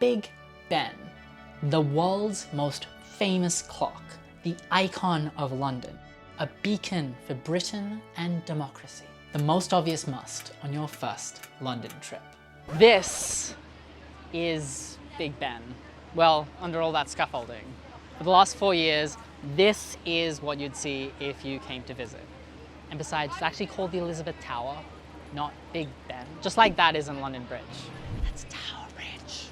Big Ben, the world's most famous clock, the icon of London, a beacon for Britain and democracy. The most obvious must on your first London trip. This is Big Ben. Well, under all that scaffolding. For the last 4 years, this is what you'd see if you came to visit. And besides, it's actually called the Elizabeth Tower, not Big Ben. Just like that is in London Bridge. That's Tower Bridge,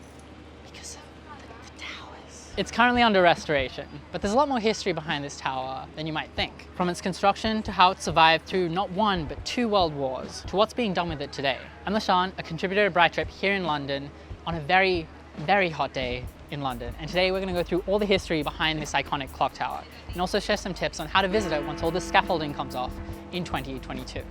because of the towers. It's currently under restoration, but there's a lot more history behind this tower than you might think. From its construction to how it survived through not one, but 2 world wars, to what's being done with it today. I'm Lashan, a contributor to Bright Trip here in London on a very, very hot day in London. And today we're gonna go through all the history behind this iconic clock tower and also share some tips on how to visit it once all this scaffolding comes off in 2022.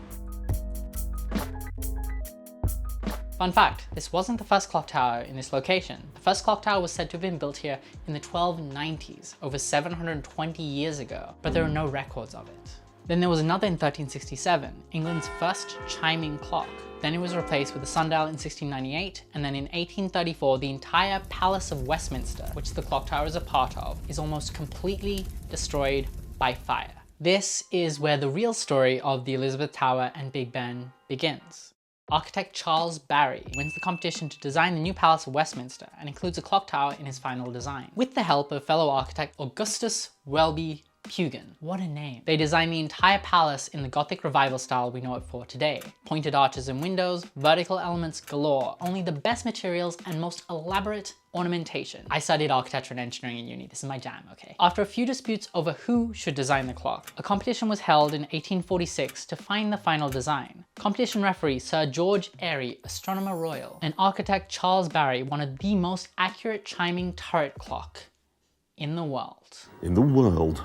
Fun fact, this wasn't the first clock tower in this location. The first clock tower was said to have been built here in the 1290s, over 720 years ago, but there are no records of it. Then there was another in 1367, England's first chiming clock. Then it was replaced with a sundial in 1698, and then in 1834, the entire Palace of Westminster, which the clock tower is a part of, is almost completely destroyed by fire. This is where the real story of the Elizabeth Tower and Big Ben begins. Architect Charles Barry wins the competition to design the new Palace of Westminster and includes a clock tower in his final design. With the help of fellow architect Augustus Welby Pugin. What a name. They designed the entire palace in the Gothic revival style we know it for today. Pointed arches and windows, vertical elements galore, only the best materials and most elaborate ornamentation. I studied architecture and engineering in uni, this is my jam, okay? After a few disputes over who should design the clock, a competition was held in 1846 to find the final design. Competition referee Sir George Airy, Astronomer Royal, and architect Charles Barry wanted the most accurate chiming turret clock in the world.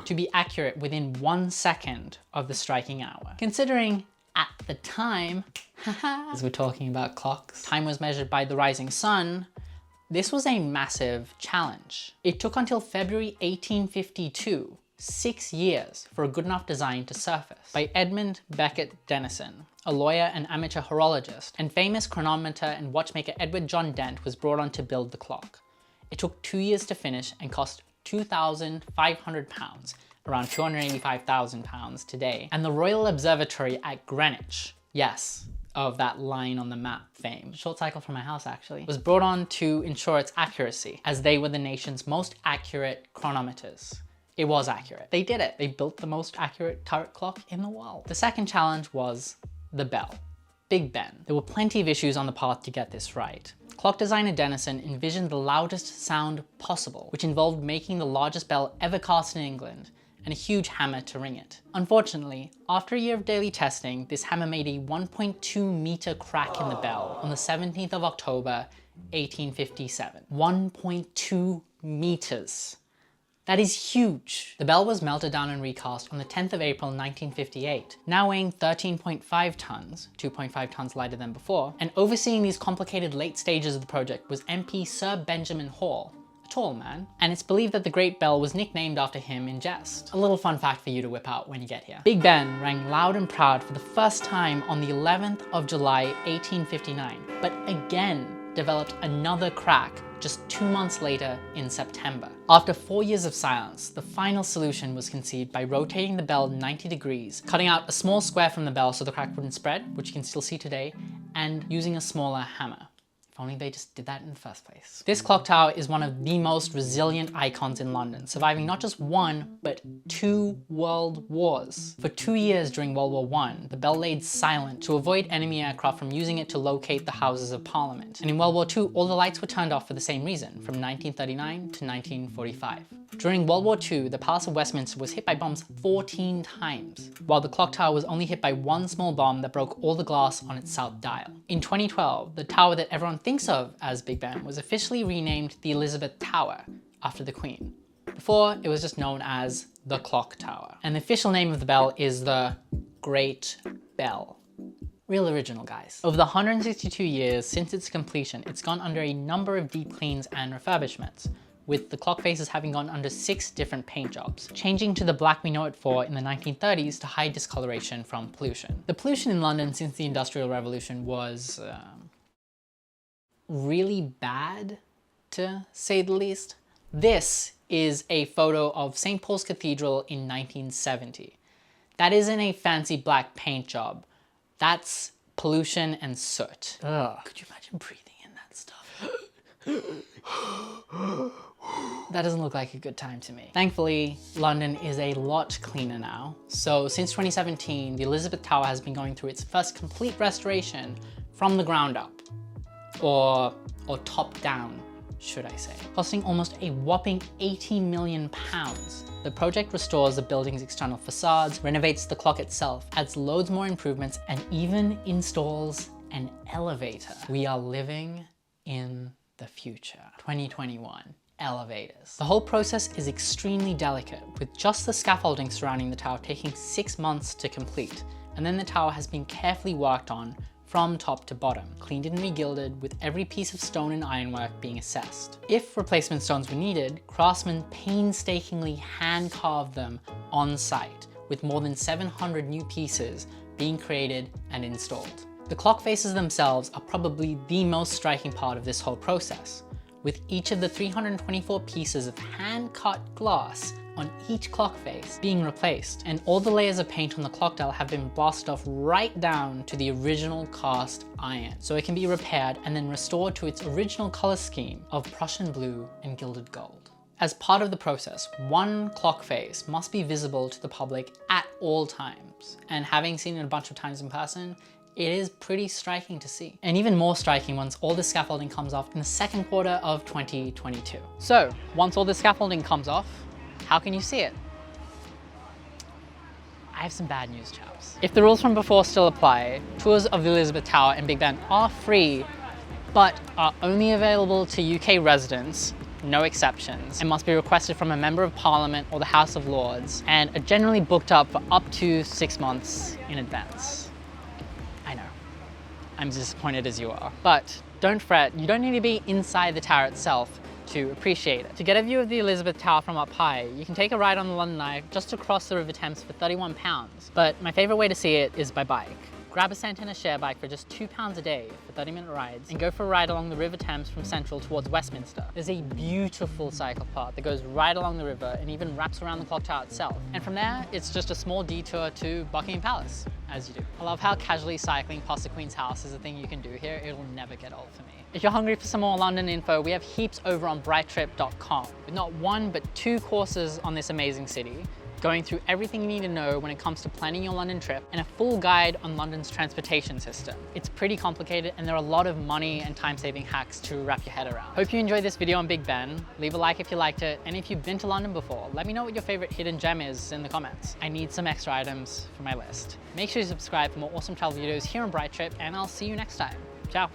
To be accurate within 1 second of the striking hour. Considering at the time, as we're talking about clocks, time was measured by the rising sun, this was a massive challenge. It took until February 1852, 6 years, for a good enough design to surface by Edmund Beckett Denison, a lawyer and amateur horologist, and famous chronometer and watchmaker Edward John Dent was brought on to build the clock. It took 2 years to finish and cost £2,500, around £285,000 today. And the Royal Observatory at Greenwich, yes, of that line on the map fame, short cycle from my house actually, was brought on to ensure its accuracy, as they were the nation's most accurate chronometers. It was accurate. They did it. They built the most accurate turret clock in the world. The second challenge was the bell. Big Ben. There were plenty of issues on the path to get this right. Clock designer Denison envisioned the loudest sound possible, which involved making the largest bell ever cast in England and a huge hammer to ring it. Unfortunately, after a year of daily testing, this hammer made a 1.2 meter crack in the bell on the 17th of October, 1857. 1.2 meters. That is huge. The bell was melted down and recast on the 10th of April 1958, now weighing 13.5 tons, 2.5 tons lighter than before, and overseeing these complicated late stages of the project was MP Sir Benjamin Hall, a tall man, and it's believed that the Great Bell was nicknamed after him in jest. A little fun fact for you to whip out when you get here. Big Ben rang loud and proud for the first time on the 11th of July 1859, but again developed another crack just 2 months later in September. After 4 years of silence, the final solution was conceived by rotating the bell 90 degrees, cutting out a small square from the bell so the crack wouldn't spread, which you can still see today, and using a smaller hammer. If only they just did that in the first place. This clock tower is one of the most resilient icons in London, surviving not just 1, but 2 world wars. For 2 years during World War I, the bell laid silent to avoid enemy aircraft from using it to locate the Houses of Parliament. And in World War II, all the lights were turned off for the same reason, from 1939 to 1945. During World War II, the Palace of Westminster was hit by bombs 14 times, while the clock tower was only hit by 1 small bomb that broke all the glass on its south dial. In 2012, the tower that everyone thinks of as Big Ben was officially renamed the Elizabeth Tower after the Queen. Before, it was just known as the Clock Tower. And the official name of the bell is the Great Bell. Real original, guys. Over the 162 years since its completion, it's gone under a number of deep cleans and refurbishments, with the clock faces having gone under 6 different paint jobs, changing to the black we know it for in the 1930s to hide discoloration from pollution. The pollution in London since the Industrial Revolution was really bad, to say the least. This is a photo of St. Paul's Cathedral in 1970. That isn't a fancy black paint job. That's pollution and soot. Ugh. Could you imagine breathing in that stuff? That doesn't look like a good time to me. Thankfully, London is a lot cleaner now. So since 2017, the Elizabeth Tower has been going through its first complete restoration from the ground up, or top down, should I say. Costing almost a whopping £80 million. The project restores the building's external facades, renovates the clock itself, adds loads more improvements, and even installs an elevator. We are living in the future. 2021. Elevators. The whole process is extremely delicate, with just the scaffolding surrounding the tower taking 6 months to complete, and then the tower has been carefully worked on from top to bottom, cleaned and regilded, with every piece of stone and ironwork being assessed. If replacement stones were needed, craftsmen painstakingly hand-carved them on site, with more than 700 new pieces being created and installed. The clock faces themselves are probably the most striking part of this whole process, with each of the 324 pieces of hand-cut glass on each clock face being replaced, and all the layers of paint on the clock dial have been blasted off right down to the original cast iron, so it can be repaired and then restored to its original color scheme of Prussian blue and gilded gold. As part of the process, one clock face must be visible to the public at all times, and having seen it a bunch of times in person, it is pretty striking to see. And even more striking once all the scaffolding comes off in the second quarter of 2022. So, once all the scaffolding comes off, how can you see it? I have some bad news, chaps. If the rules from before still apply, tours of the Elizabeth Tower and Big Ben are free, but are only available to UK residents, no exceptions, and must be requested from a Member of Parliament or the House of Lords, and are generally booked up for up to 6 months in advance. I know, I'm as disappointed as you are. But don't fret, you don't need to be inside the tower itself to appreciate it. To get a view of the Elizabeth Tower from up high, you can take a ride on the London Eye just across the River Thames for £31. But my favourite way to see it is by bike. Grab a Santana share bike for just £2 a day for 30-minute rides and go for a ride along the River Thames from Central towards Westminster. There's a beautiful cycle path that goes right along the river and even wraps around the clock tower itself. And from there, it's just a small detour to Buckingham Palace, as you do. I love how casually cycling past the Queen's house is a thing you can do here. It'll never get old for me. If you're hungry for some more London info, we have heaps over on brighttrip.com, with not one but 2 courses on this amazing city, going through everything you need to know when it comes to planning your London trip, and a full guide on London's transportation system. It's pretty complicated and there are a lot of money and time-saving hacks to wrap your head around. Hope you enjoyed this video on Big Ben. Leave a like if you liked it, and if you've been to London before, let me know what your favorite hidden gem is in the comments. I need some extra items for my list. Make sure you subscribe for more awesome travel videos here on Bright Trip, and I'll see you next time. Ciao.